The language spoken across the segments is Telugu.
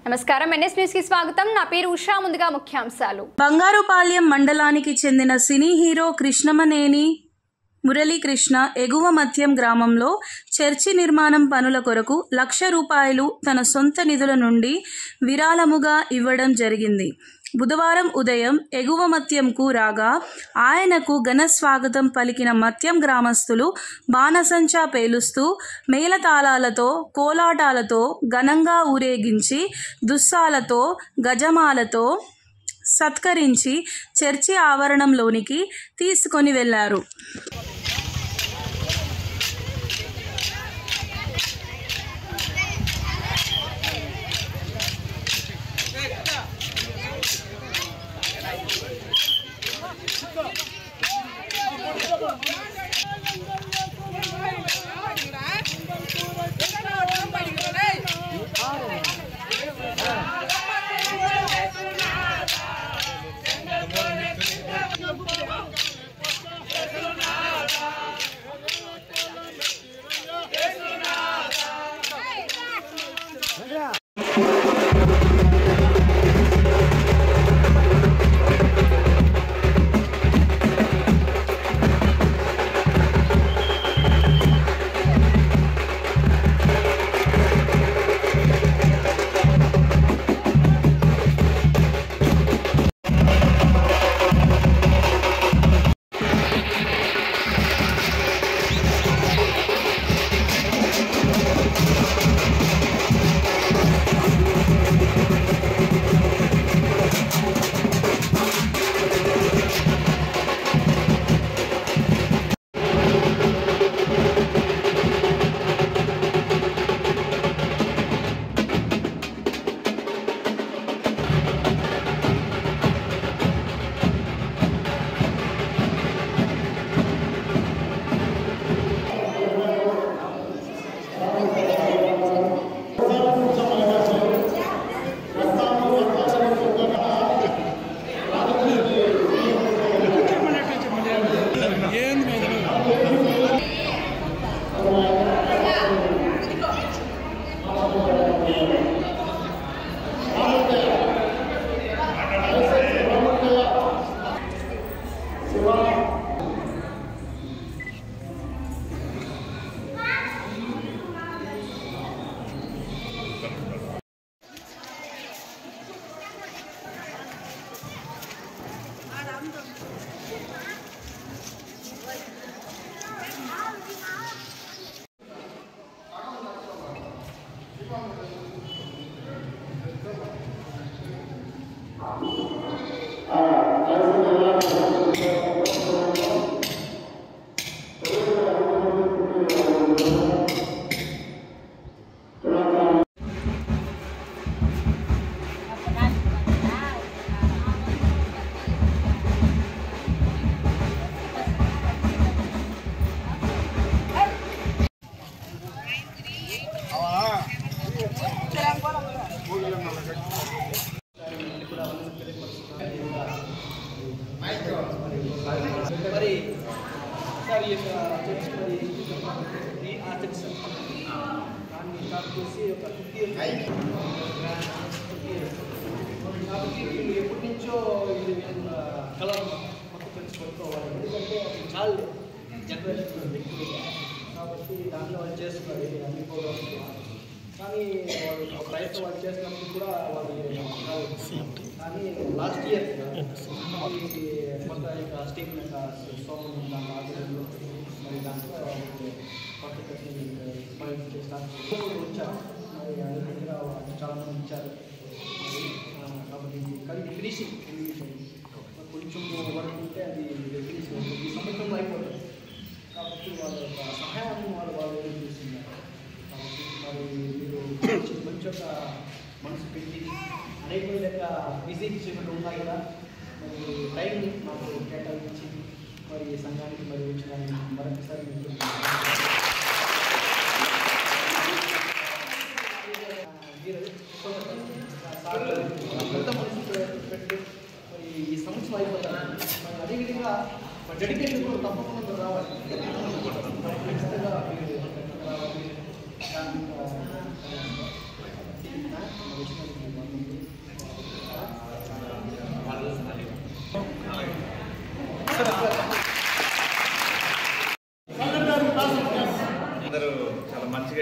నమస్కారం ఎన్ఎస్ న్యూస్ కి స్వాగతం. నా పేరు ఉషా. ముందుగా ముఖ్యాంశాలు. బంగారుపాళ్యం మండలానికి చెందిన సినీ హీరో కృష్ణమనేని మురళీకృష్ణ ఎగువ మధ్యం గ్రామంలో చర్చి నిర్మాణం పనుల కొరకు ₹1,00,000 తన సొంత నిధుల నుండి విరాళముగా ఇవ్వడం జరిగింది. బుధవారం ఉదయం ఎగువ మత్యంకు రాగా ఆయనకు ఘన స్వాగతం పలికిన మత్యం గ్రామస్తులు బాణసంచా పేలుస్తూ మేళతాళాలతో కోలాటాలతో ఘనంగా ఊరేగించి దుస్సాలతో గజమాలతో సత్కరించి చర్చి ఆవరణంలోనికి తీసుకొని వెళ్లారు. ఎప్పటి నుంచో ఇది కళ పక్క పెంచుకోవాలి, ఎందుకంటే చాలా జనరేషన్ వ్యక్తులు కాబట్టి దాంట్లో వాళ్ళు చేస్తున్నారు అన్ని ప్రోగ్రామ్స్. కానీ వాళ్ళు ఒక ప్రయత్నం వాళ్ళు చేసినప్పుడు కూడా వాళ్ళు కానీ లాస్ట్ ఇయర్ కొత్త యొక్క స్టీమ్ యొక్క సోమం దాని ఆధ్వర్యంలో మరి దాంట్లో కొత్త వచ్చారు. మరి అదే దగ్గర చాలామంది ఇచ్చారు. కాబట్టి కానీ ఫినిషింగ్ కొంచెం వర్క్ ఉంటే అది ఫినిష్ ఈ సంవత్సరంలో అయిపోతుంది. కాబట్టి వాళ్ళ యొక్క సహాయాన్ని వాళ్ళు ఎదురు చూస్తున్నారు. కాబట్టి మరి మీరు మంచి ఒక మనసు పెట్టి అనేక యొక్క బిజీ చేయడం ఉన్నాయి కదా, మరి టైంని మాకు కేటాయించి మరి సంఘానికి మరి వచ్చిన మరొకసారి పెట్టి మరి ఈ సంవత్సరం అయిపోతారు. మరి అదేవిధంగా డెడికేషన్ కూడా తప్పకుండా రావాలి. ఖచ్చితంగా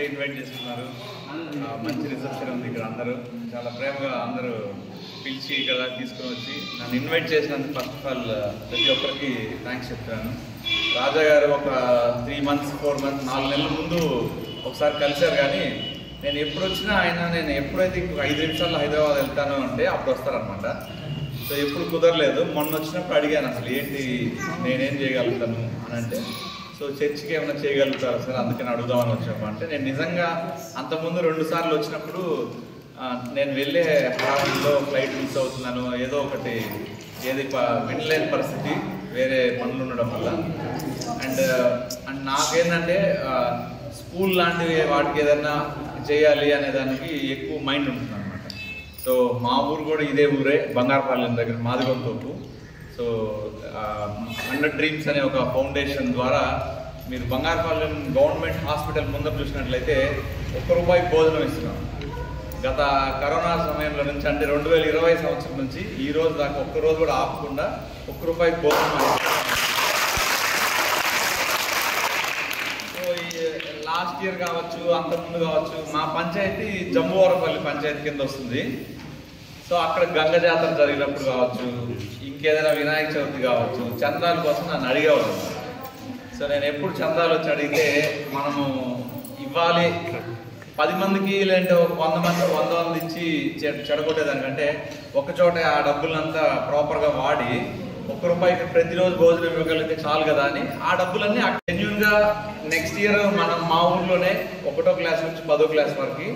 ఇన్వైట్ చేసుకున్నారు. మంచి రిసెప్షన్ ఉంది ఇక్కడ. అందరూ చాలా ప్రేమగా అందరూ పిలిచి ఇక్కడ తీసుకుని వచ్చి నన్ను ఇన్వైట్ చేసినందుకు ఫస్ట్ ఆఫ్ ఆల్ ప్రతి ఒక్కరికి థ్యాంక్స్ చెప్తాను. రాజా గారు ఒక 3 months 4 months 4 నెలల ముందు ఒకసారి కలిశారు, కానీ నేను ఎప్పుడు వచ్చినా నేను ఎప్పుడైతే 5 నిమిషాల్లో హైదరాబాద్ వెళ్తాను అంటే అప్పుడు వస్తారనమాట. సో ఎప్పుడు కుదరలేదు. మొన్న వచ్చినప్పుడు అడిగాను అసలు ఏంటి నేనేం చేయగలుగుతాను అని అంటే, సో చర్చికి ఏమైనా చేయగలుగుతారు సార్ అందుకని అడుగుదామని వచ్చాము అంటే, నేను నిజంగా అంతకుముందు 2 సార్లు వచ్చినప్పుడు నేను వెళ్ళే హడావిడిలో ఫ్లైట్ మిస్ అవుతున్నాను, ఏదో ఒకటి వినలేని పరిస్థితి వేరే పనులు ఉండడం వల్ల. అండ్ నాకేంటంటే స్కూల్ లాంటివి వాటికి ఏదైనా చేయాలి అనే దానికి ఎక్కువ మైండ్ ఉంటుంది అనమాట. సో మా ఊరు కూడా ఇదే ఊరే, బంగారపాలెం దగ్గర మాదిగొంతోపు. సో 100 Dreams అనే ఒక ఫౌండేషన్ ద్వారా మీరు బంగారపాలెం గవర్నమెంట్ హాస్పిటల్ ముందర చూసినట్లయితే ₹1 భోజనం ఇస్తున్నాం. గత కరోనా సమయంలో నుంచి అంటే 2020 సంవత్సరం నుంచి ఈ రోజు దాకా ఒక్కరోజు కూడా ఆపకుండా ₹1 భోజనం. సో లాస్ట్ ఇయర్ కావచ్చు, అంతకుముందు కావచ్చు, మా పంచాయతీ జంబువరపల్లి పంచాయతీ కింద వస్తుంది. సో అక్కడ గంగ జాతర జరిగినప్పుడు కావచ్చు, ఇంకేదైనా వినాయక చవితి కావచ్చు, చందాల కోసం నన్ను అడిగేవాళ్ళు. సో నేను ఎప్పుడు చందాలు వచ్చి అడిగితే మనము ఇవ్వాలి 10 మందికి లేదంటే ఒక 100 మంది ఇచ్చి చెడగొట్టేదానికంటే ఒకచోట ఆ డబ్బులంతా ప్రాపర్గా వాడి ₹1 ప్రతిరోజు భోజనం ఇవ్వగలిగితే చాలు కదా అని ఆ డబ్బులన్నీ జెన్యూన్గా నెక్స్ట్ ఇయర్ మనం మా ఊర్లోనే 1వ క్లాస్ నుంచి 10వ క్లాస్ వరకు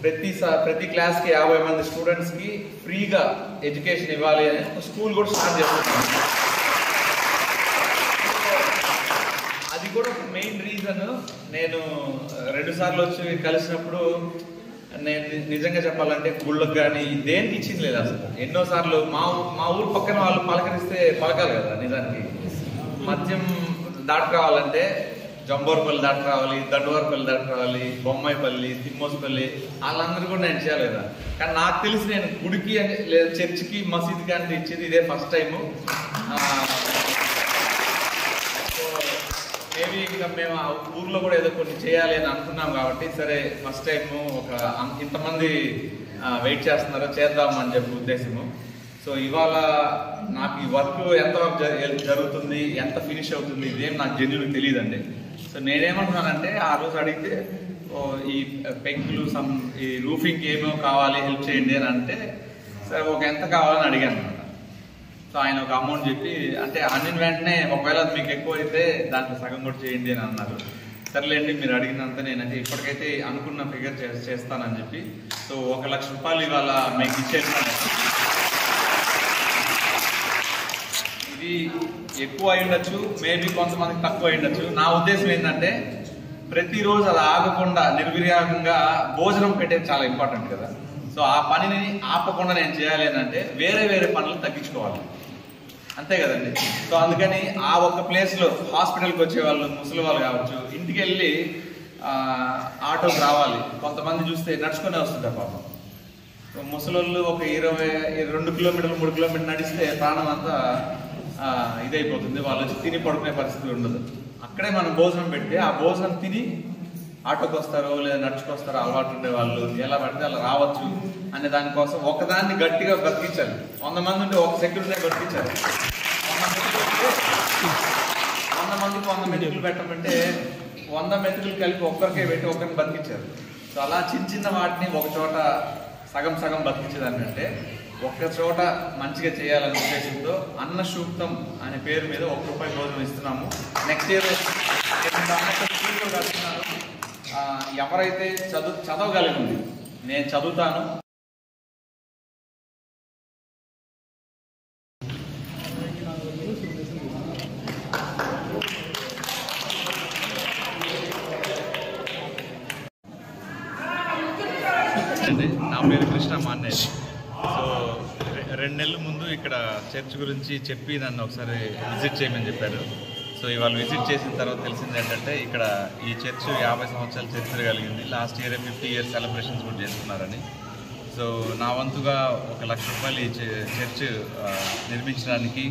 ప్రతి క్లాస్కి 50 మంది స్టూడెంట్స్కి ఫ్రీగా ఎడ్యుకేషన్ ఇవ్వాలి అని స్కూల్ కూడా స్టార్ట్ చేస్తున్నాం. అది కూడా ఒక మెయిన్ రీజన్. నేను 2 సార్లు వచ్చి కలిసినప్పుడు నేను నిజంగా చెప్పాలంటే గుళ్ళకు కానీ దేనికి ఇచ్చింది లేదు అసలు. ఎన్నోసార్లు మా ఊరు పక్కన వాళ్ళు పలకరిస్తే పలకాలి కదా. నిజానికి మద్యం దాటి రావాలంటే జంబోరపల్లి దాటి రావాలి, దండవరపల్లి దాటి రావాలి, బొమ్మాయిపల్లి, తిమ్మోసుపల్లి, వాళ్ళందరూ కూడా నేను చేయాలి కదా. కానీ నాకు తెలిసి నేను గుడికి లేదా చర్చికి మసీదుకి అంటే ఇచ్చేది ఇదే ఫస్ట్ టైము. మేబీ ఇంకా మేము ఆ ఊర్లో కూడా ఏదో కొన్ని చేయాలి అని అనుకున్నాం కాబట్టి సరే ఫస్ట్ టైము ఇంతమంది వెయిట్ చేస్తున్నారో చేద్దామని చెప్పి ఉద్దేశము. సో ఇవాళ నాకు ఈ వర్క్ ఎంత జరుగుతుంది, ఎంత ఫినిష్ అవుతుంది ఇదేం నాకు జెన్యూన్ తెలియదండి. సో నేనేమంటున్నానంటే ఆ రోజు అడిగితే ఈ పెంకులు ఈ రూఫింగ్కి ఏమేమో కావాలి హెల్ప్ చేయండి అని అంటే సరే ఎంత కావాలని అడిగాను అనమాట. సో ఆయన ఒక అమౌంట్ చెప్పి అంటే అన్నిన వెంటనే ఒకవేళ మీకు ఎక్కువ అయితే దాంట్లో సగం కూడా చేయండి అని అన్నారు. సర్లేండి మీరు అడిగినంత నేనైతే ఇప్పటికైతే అనుకున్న ఫిగర్ చేస్తానని చెప్పి సో ₹1,00,000 ఇవాళ మీకు ఇచ్చేస్తాను. ఇది ఎక్కువ అయి ఉండొచ్చు, మేబీ కొంతమందికి తక్కువ అయి ఉండొచ్చు. నా ఉద్దేశం ఏంటంటే ప్రతిరోజు అది ఆగకుండా నిర్విర్యాగంగా భోజనం పెట్టేది చాలా ఇంపార్టెంట్ కదా. సో ఆ పనిని ఆపకుండా నేను చేయాలి అని అంటే వేరే పనులు తగ్గించుకోవాలి, అంతే కదండి. సో అందుకని ఆ ఒక్క ప్లేస్లో హాస్పిటల్కి వచ్చే వాళ్ళు ముసలి వాళ్ళు కావచ్చు, ఇంటికి వెళ్ళి ఆటోకి రావాలి, కొంతమంది చూస్తే నడుచుకునే వస్తుంటారు పాపం. ముసలోళ్ళు ఒక 22 కిలోమీటర్లు 3 కిలోమీటర్లు నడిస్తే ప్రాణం అంతా ఇదైపోతుంది. వాళ్ళు వచ్చి తిని పడుకునే పరిస్థితి ఉండదు. అక్కడే మనం భోజనం పెట్టి ఆ భోజనం తిని ఆటోకి వస్తారో లేదా నడుచుకొస్తారో అలవాటు ఉండే వాళ్ళు ఎలా పడితే అలా రావచ్చు అనే దానికోసం ఒకదాన్ని గట్టిగా బతికించాలి. 100 మంది ఉంటే ఒక సెక్యూరిటీ బతికించాలి. 100 మందికి 100 మెతుకులు పెట్టమంటే 100 మెతుకులు కలిపి ఒక్కరికే పెట్టి ఒకరిని బతికించారు. సో అలా చిన్న వాటిని ఒక చోట సగం బతికించేదాన్ని అంటే ఒక్క చోట మంచిగా చేయాలనే ఉద్దేశంతో అన్న సూక్తం అనే పేరు మీద ₹1 భోజనం ఇస్తున్నాము. నెక్స్ట్ ఇయర్ స్కూల్లో కడుతున్నాను. ఎవరైతే చదవగలిగింది నేను చదువుతాను. నా పేరు కృష్ణ మాన్నే. సో 2 నెలల ముందు ఇక్కడ చర్చ్ గురించి చెప్పి నన్ను ఒకసారి విజిట్ చేయమని చెప్పారు. సో ఇవాళ విజిట్ చేసిన తర్వాత తెలిసింది ఏంటంటే ఇక్కడ ఈ చర్చ్ 50 సంవత్సరాల చరిత్ర కలిగింది. లాస్ట్ ఇయర్ 50 years సెలబ్రేషన్స్ కూడా చేసుకున్నారని. సో నా వంతుగా ₹1,00,000 ఈ చర్చ్ నిర్మించడానికి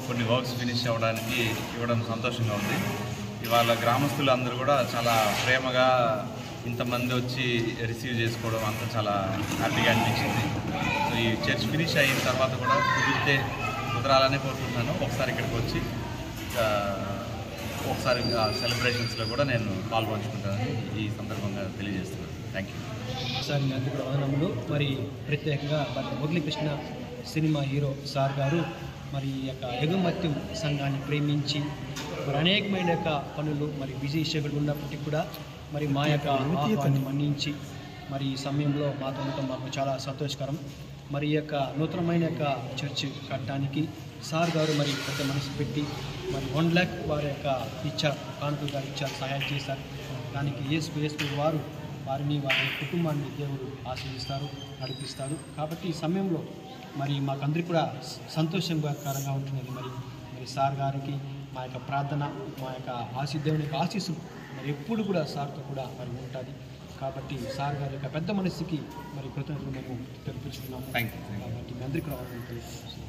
కొన్ని వర్క్స్ ఫినిష్ అవ్వడానికి ఇవ్వడం సంతోషంగా ఉంది. ఇవాళ గ్రామస్తులు అందరూ కూడా చాలా ప్రేమగా ఇంతమంది వచ్చి రిసీవ్ చేసుకోవడం అంతా చాలా హ్యాపీగా అనిపించింది. సో ఈ చర్చ్ ఫినిష్ అయిన తర్వాత కూడా కుదరాలనే కోరుకుంటున్నాను. ఒకసారి ఇక్కడికి వచ్చి ఒకసారి సెలబ్రేషన్స్లో కూడా నేను పాల్గొంచుకుంటానని ఈ సందర్భంగా తెలియజేస్తున్నాను. Thank you sir. మీ అందరికీ వందనములు. మరి ప్రత్యేకంగా మరి మురళీకృష్ణ సినిమా హీరో సార్ గారు మరి ఈ యొక్క ఎగుమత్యం సంఘాన్ని ప్రేమించి మరి అనేకమైన యొక్క పనులు మరి బిజీ షెడ్యూల్ ఉన్నప్పటికీ కూడా మరి మా యొక్క ఆహ్వాన్ని మన్నించి మరి ఈ సమయంలో మాతో ఉండటం మాకు చాలా సంతోషకరం. మరి ఈ యొక్క నూతనమైన యొక్క చర్చ్ కట్టడానికి సార్ గారు మరి పెద్ద మనసు పెట్టి మరి 1 లక్ష వారి యొక్క ఇచ్చారు, కానుకలుగా ఇచ్చారు, సహాయం చేశారు. దానికి యేసు వారు వారిని వారి కుటుంబాన్ని దేవుడు ఆశీర్వదిస్తారు, నడిపిస్తారు. కాబట్టి ఈ సమయంలో మరి మాకందరికీ కూడా సంతోషకరంగా ఉంటున్నది. మరి సార్ గారికి మా యొక్క ప్రార్థన, మా యొక్క దేవుని యొక్క ఆశీస్సులు మరి ఎప్పుడు కూడా సార్తో కూడా మరి ఉంటుంది. కాబట్టి సార్ గారి యొక్క పెద్ద మనసుకి మరి కృతజ్ఞతలు మేము తెలుపుతున్నాము. Thank you. కాబట్టి మీ అందరికీ రావాలని తెలుపుతున్నాము.